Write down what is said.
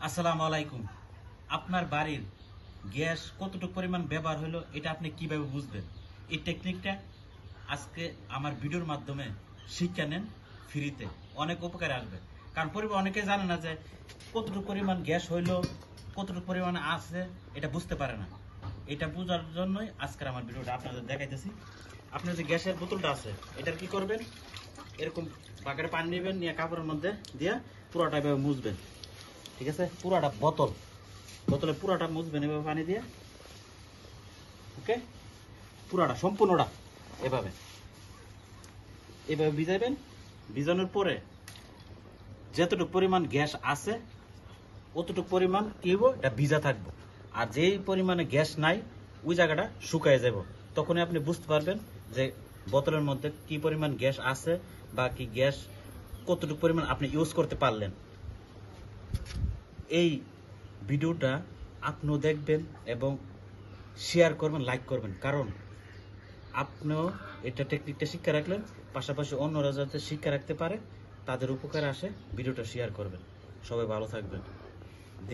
আসসালামু আলাইকুম। আপনার বাড়ির গ্যাস কতটুকু পরিমাণ ব্যবহার হলো এটা আপনি কিভাবে বুঝবেন? এই টেকনিকটা আজকে আমার ভিডিওর মাধ্যমে শিক্ষা নেন ফ্রিতে, অনেক উপকারে আসবে। কারণ অনেকে জানে না যে কতটুকু পরিমাণ গ্যাস হইলো, কতটুকু পরিমাণ আছে এটা বুঝতে পারে না। এটা বোঝার জন্যই আজকের আমার ভিডিওটা আপনাদের দেখাইতেছি। আপনার যে গ্যাসের বোতলটা আছে এটার কি করবেন, এরকম বাকেটে পানি নেবেন, নিয়ে কাপড়ের মধ্যে দিয়ে পুরোটা এভাবে মুছবেন। ঠিক আছে, পুরাটা বোতলে পুরাটা মুছবেন এভাবে পানি দিয়ে। ওকে, পুরাটা সম্পূর্ণটা এভাবে এভাবে ভিজাইবেন। ভিজানোর পরে যতটুকু পরিমাণ গ্যাস আছে অতটুকু পরিমাণ কি হইব, এটা ভিজা থাকবো। আর যেই পরিমাণে গ্যাস নাই ওই জায়গাটা শুকায় যাব। তখনই আপনি বুঝতে পারবেন যে বোতলের মধ্যে কি পরিমাণ গ্যাস আছে বা কি গ্যাস কতটুকু পরিমাণ আপনি ইউজ করতে পারলেন। এই ভিডিওটা আপনিও দেখবেন এবং শেয়ার করবেন, লাইক করবেন, কারণ আপনিও এটা টেকনিকটা শিক্ষা রাখলেন, পাশাপাশি অন্যরা যাতে শিক্ষা রাখতে পারে, তাদের উপকারে আসে। ভিডিওটা শেয়ার করবেন। সবাই ভালো থাকবেন।